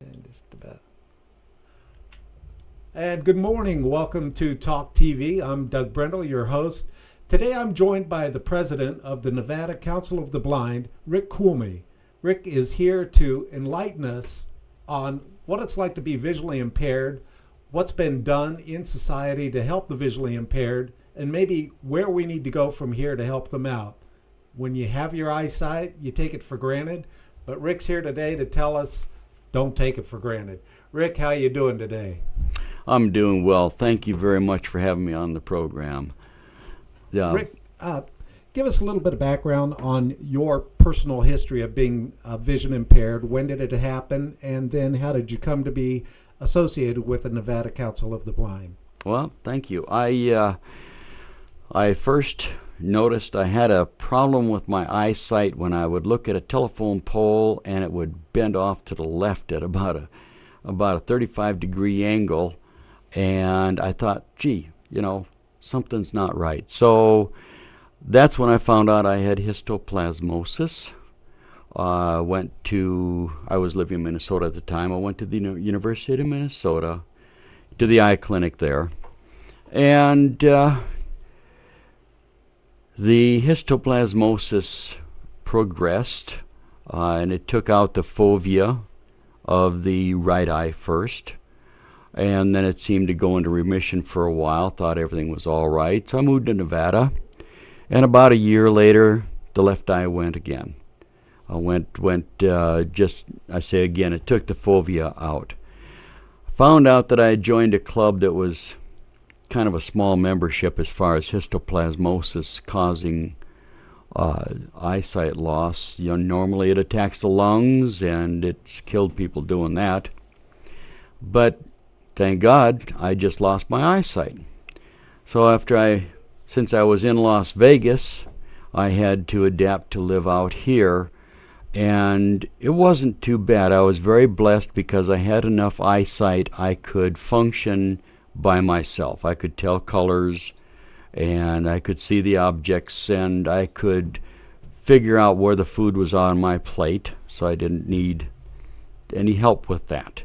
And just about. And good morning. Welcome to Talk TV. I'm Doug Brendel, your host. Today I'm joined by the president of the Nevada Council of the Blind, Rick Kuhlmey. Rick is here to enlighten us on what it's like to be visually impaired, what's been done in society to help the visually impaired, and maybe where we need to go from here to help them out. When you have your eyesight, you take it for granted, but Rick's here today to tell us don't take it for granted. Rick, how you doing today? I'm doing well. Thank you very much for having me on the program. Rick, give us a little bit of background on your personal history of being vision impaired. When did it happen? And then how did you come to be associated with the Nevada Council of the Blind? Well, thank you. I first noticed I had a problem with my eyesight when I would look at a telephone pole and it would bend off to the left at about a 35-degree angle, and I thought, gee, something's not right. So that's when I found out I had histoplasmosis. I was living in Minnesota at the time. I went to the University of Minnesota, to the eye clinic there, and the histoplasmosis progressed, and it took out the fovea of the right eye first, and then it seemed to go into remission for a while. Thought everything was all right, so I moved to Nevada, and about a year later, the left eye went again. I say again, it took the fovea out. Found out that I had joined a club that was kind of a small membership as far as histoplasmosis causing eyesight loss. Normally it attacks the lungs, and it's killed people doing that. But thank God, I just lost my eyesight. So since I was in Las Vegas, I had to adapt to live out here, and it wasn't too bad. I was very blessed because I had enough eyesight I could function by myself. I could tell colors, and I could see the objects, and I could figure out where the food was on my plate, so I didn't need any help with that.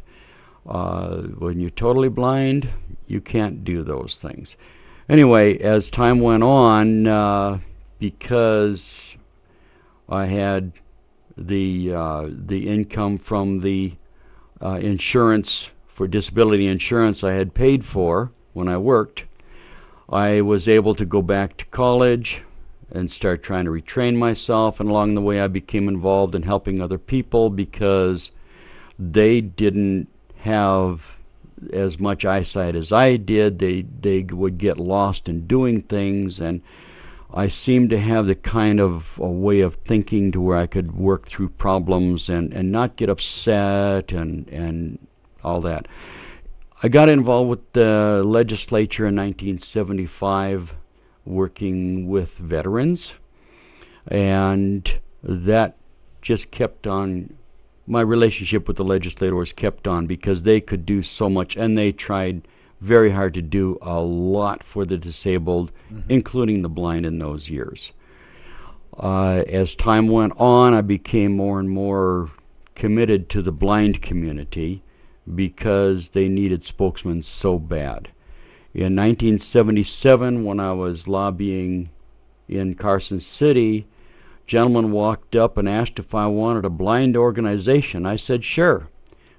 When you're totally blind, you can't do those things. Anyway, as time went on, because I had the income from the insurance for disability insurance I had paid for when I worked, I was able to go back to college and start trying to retrain myself, and along the way I became involved in helping other people because they didn't have as much eyesight as I did. They would get lost in doing things, and I seemed to have the kind of a way of thinking to where I could work through problems and not get upset and all that. I got involved with the legislature in 1975, working with veterans, and that just kept on. My relationship with the legislators kept on because they could do so much, and they tried very hard to do a lot for the disabled, including the blind in those years. As time went on, I became more and more committed to the blind community because they needed spokesmen so bad. In 1977, when I was lobbying in Carson City, a gentleman walked up and asked if I wanted a blind organization. I said, sure.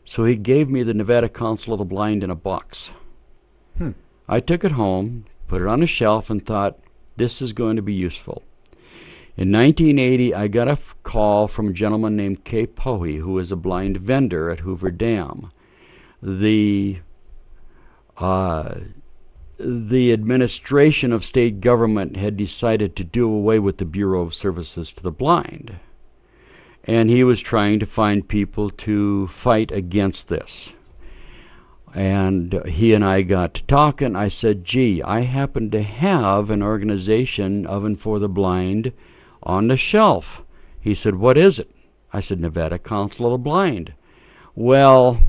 So he gave me the Nevada Council of the Blind in a box. I took it home, put it on a shelf, and thought, this is going to be useful. In 1980, I got a call from a gentleman named KPVM, who was a blind vendor at Hoover Dam. The administration of state government had decided to do away with the Bureau of Services to the Blind, and he was trying to find people to fight against this. And he and I got to talking. I said, gee, I happen to have an organization of and for the blind on the shelf. He said, what is it? I said, Nevada Council of the Blind. Well,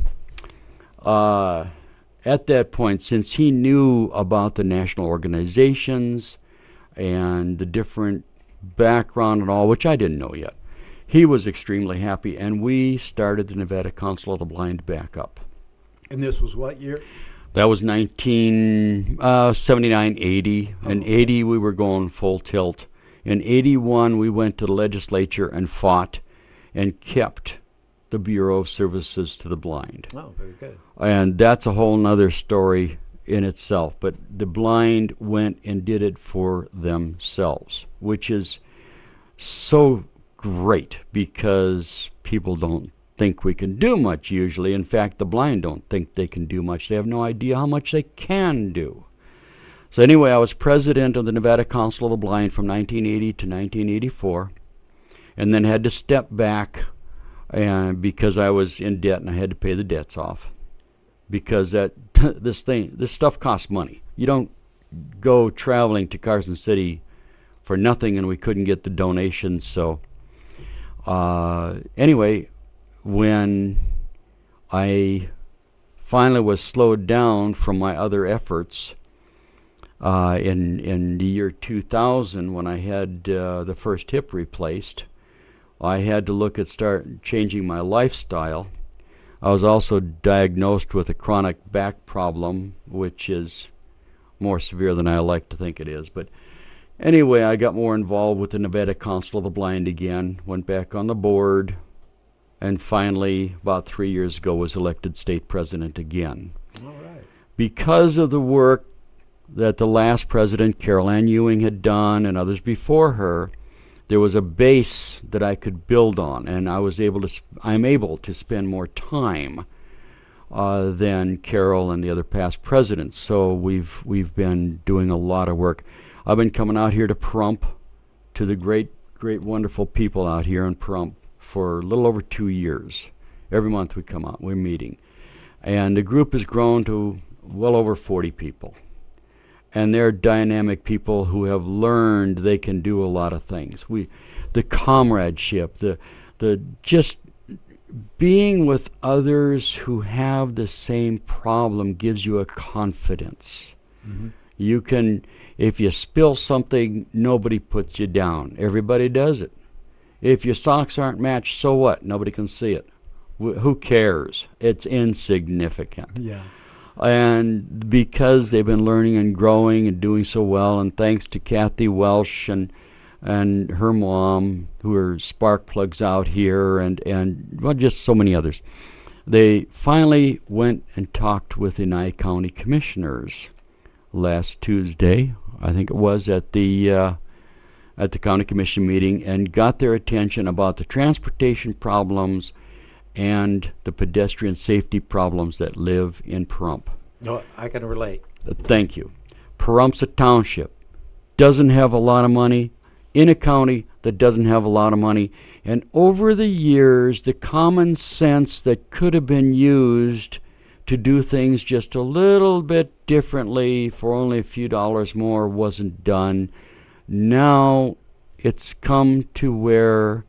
at that point, since he knew about the national organizations and the different background and all, which I didn't know yet, he was extremely happy, and we started the Nevada Council of the Blind back up. And this was what year? That was 1979, 80. In 80, we were going full tilt. In 81, we went to the legislature and fought and kept the Bureau of Services to the Blind. Oh, very good. And that's a whole nother story in itself. But the blind went and did it for themselves, which is so great because people don't think we can do much usually. In fact, the blind don't think they can do much. They have no idea how much they can do. So anyway, I was president of the Nevada Council of the Blind from 1980 to 1984, and then had to step back because I was in debt and I had to pay the debts off. Because this stuff costs money. You don't go traveling to Carson City for nothing, and we couldn't get the donations. So anyway, when I finally was slowed down from my other efforts in the year 2000, when I had the first hip replaced, I had to start changing my lifestyle. I was also diagnosed with a chronic back problem, which is more severe than I like to think it is. But anyway, I got more involved with the Nevada Council of the Blind again, went back on the board, and finally, about 3 years ago, was elected state president again. All right. Because of the work that the last president, Carol Ann Ewing, had done, and others before her, there was a base that I could build on, and I'm able to spend more time than Carol and the other past presidents. So we've been doing a lot of work. I've been coming out here to Pahrump, to the great, wonderful people out here in Pahrump for a little over 2 years. Every month we come out, we're meeting. And the group has grown to well over 40 people. And they're dynamic people who have learned they can do a lot of things. The comradeship, the just being with others who have the same problem gives you a confidence. Mm-hmm. You can, if you spill something, nobody puts you down. Everybody does it. If your socks aren't matched, so what? Nobody can see it. Who cares? It's insignificant. Yeah. And because they've been learning and growing and doing so well, and thanks to Kathy Welsh and her mom, who are spark plugs out here, and well, just so many others, they finally went and talked with the Nye County Commissioners last Tuesday, I think it was, at the county commission meeting, and got their attention about the transportation problems and the pedestrian safety problems that live in Pahrump. No, I can relate. Thank you. Pahrump's a township. Doesn't have a lot of money. In a county that doesn't have a lot of money. And over the years, the common sense that could have been used to do things just a little bit differently for only a few dollars more wasn't done. Now it's come to where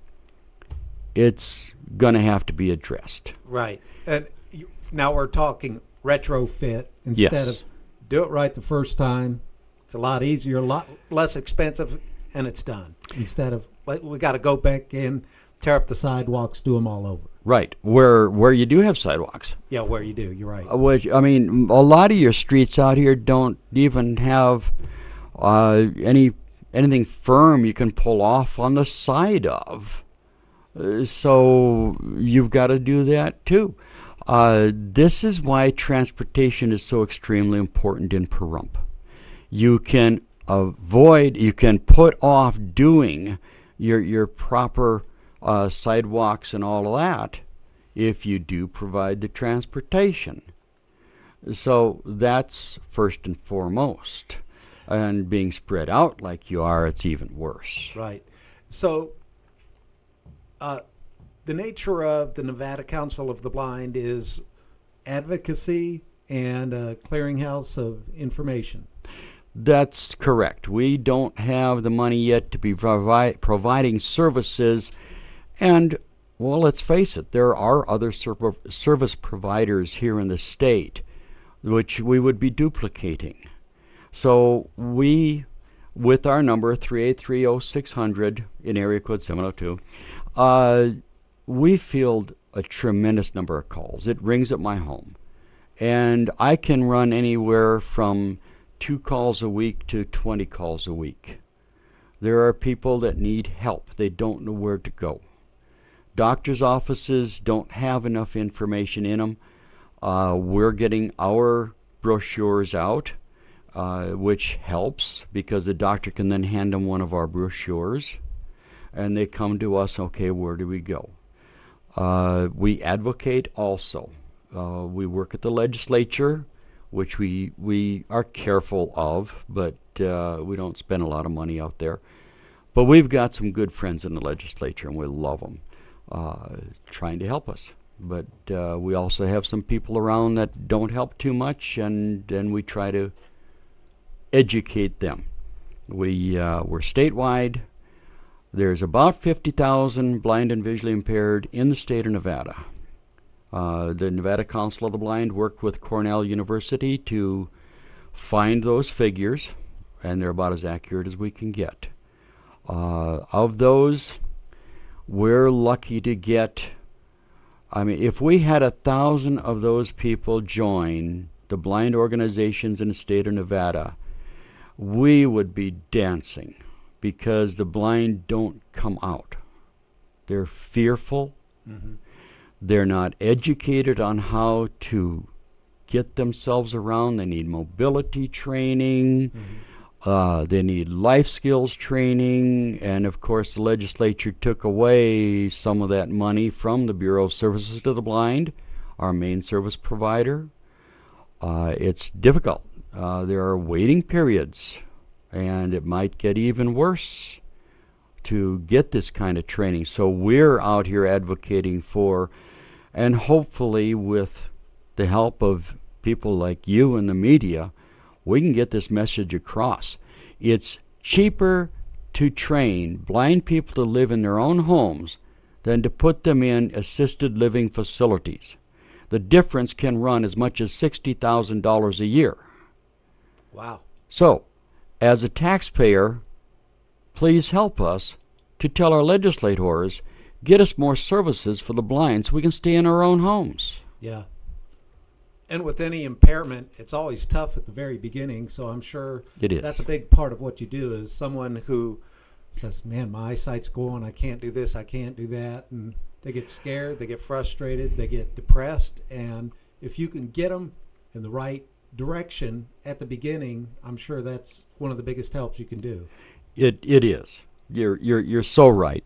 it's going to have to be addressed. Right. And now we're talking retrofit instead of do it right the first time. It's a lot easier, a lot less expensive, and it's done. Instead of, we got to go back in, tear up the sidewalks, do them all over. Right. Where you do have sidewalks. Yeah, where you do. You're right. Which, I mean, a lot of your streets out here don't even have anything firm you can pull off on the side of. So you've got to do that too. This is why transportation is so extremely important in Pahrump. You can put off doing your proper sidewalks and all of that if you do provide the transportation. So that's first and foremost. And being spread out like you are, it's even worse. Right. So the nature of the Nevada Council of the Blind is advocacy and a clearinghouse of information. That's correct. We don't have the money yet to be providing services. And, well, let's face it, there are other service providers here in the state which we would be duplicating. So we, with our number 383-0600 in area code 702, We field a tremendous number of calls. It rings at my home. And I can run anywhere from 2 calls a week to 20 calls a week. There are people that need help. They don't know where to go. Doctors' offices don't have enough information in them. We're getting our brochures out, which helps because the doctor can then hand them one of our brochures, and they come to us, okay, where do we go? We advocate also. We work at the legislature, which we are careful of, but we don't spend a lot of money out there. But we've got some good friends in the legislature, and we love them, trying to help us. But we also have some people around that don't help too much, and then we try to educate them. We're statewide. There's about 50,000 blind and visually impaired in the state of Nevada. The Nevada Council of the Blind worked with Cornell University to find those figures, and they're about as accurate as we can get. Of those, we're lucky to get, if we had 1,000 of those people join the blind organizations in the state of Nevada, we would be dancing, because the blind don't come out. They're fearful. Mm-hmm. They're not educated on how to get themselves around. They need mobility training. Mm-hmm. They need life skills training. And, of course, the legislature took away some of that money from the Bureau of Services to the Blind, our main service provider. It's difficult. There are waiting periods, and it might get even worse to get this kind of training. So we're out here advocating for, and hopefully with the help of people like you and the media, we can get this message across. It's cheaper to train blind people to live in their own homes than to put them in assisted living facilities. The difference can run as much as $60,000 a year. Wow. So, as a taxpayer, please help us to tell our legislators, get us more services for the blind so we can stay in our own homes. Yeah. And with any impairment, it's always tough at the very beginning, so I'm sure it is. That's a big part of what you do, is someone who says, man, my eyesight's going, I can't do this, I can't do that, and they get scared, they get frustrated, they get depressed, and if you can get them in the right direction at the beginning, I'm sure that's one of the biggest helps you can do. It is. You're so right.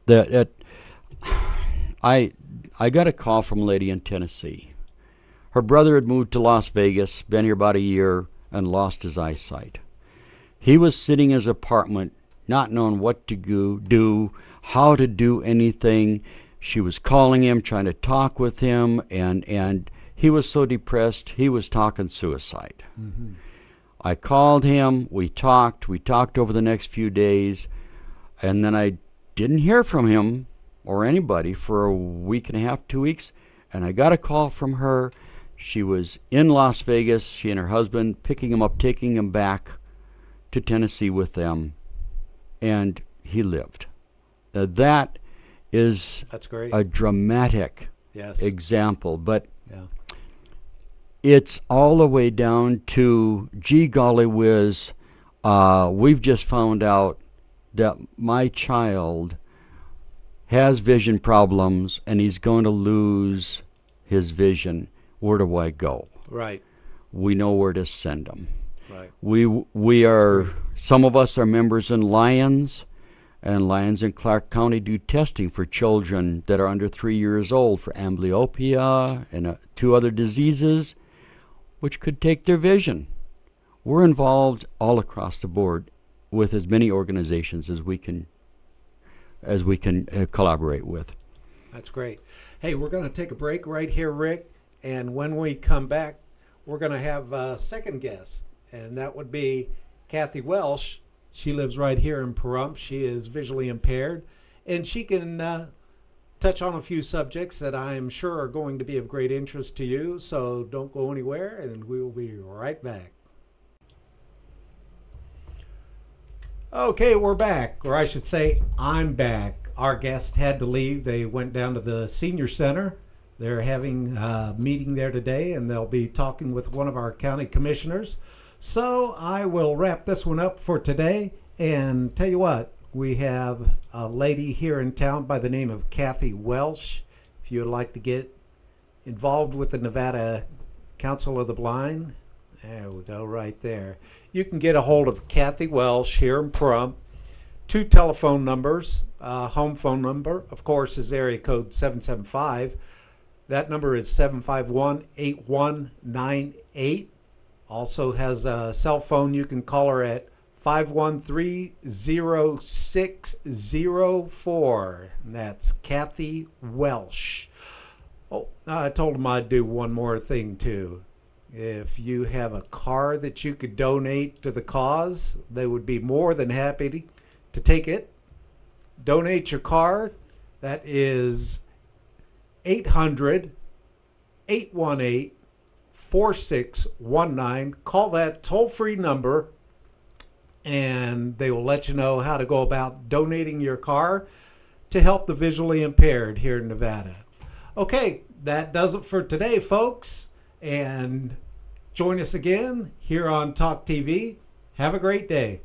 I got a call from a lady in Tennessee. Her brother had moved to Las Vegas, been here about a year, and lost his eyesight. He was sitting in his apartment, not knowing what to do, how to do anything. She was calling him, trying to talk with him, and he was so depressed, he was talking suicide. Mm-hmm. I called him, we talked over the next few days, and then I didn't hear from him or anybody for a week and a half, 2 weeks, and I got a call from her. She was in Las Vegas, she and her husband, picking him up, taking him back to Tennessee with them, and he lived. That is That's great. A dramatic example, but yeah. It's all the way down to, gee golly whiz, we've just found out that my child has vision problems and he's going to lose his vision. Where do I go? Right. We know where to send them. Right. We are, some of us are members in Lions, and Lions in Clark County do testing for children that are under 3 years old for amblyopia and 2 other diseases, which could take their vision. We're involved all across the board with as many organizations as we can collaborate with. That's great. Hey, we're going to take a break right here, Rick, and when we come back, we're going to have a second guest, and that would be Kathy Welsh. She lives right here in Pahrump. She is visually impaired, and she can touch on a few subjects that I'm sure are going to be of great interest to you, so don't go anywhere, and we will be right back. Okay, we're back, or I should say I'm back. our guest had to leave. They went down to the senior center. They're having a meeting there today, and they'll be talking with one of our county commissioners. So I will wrap this one up for today and tell you what, we have a lady here in town by the name of Kathy Welsh. If you would like to get involved with the Nevada Council of the Blind, there we go right there. You can get a hold of Kathy Welsh here in Pahrump. 2 telephone numbers. Home phone number, of course, is area code 775. That number is 751-8198. Also has a cell phone. You can call her at 513-0604. And that's Kathy Welsh. Oh, I told him I'd do one more thing too. If you have a car that you could donate to the cause, they would be more than happy to take it. Donate your car. That is 800-818-4619. Call that toll-free number and they will let you know how to go about donating your car to help the visually impaired here in Nevada. Okay, that does it for today, folks. And join us again here on Talk TV. Have a great day.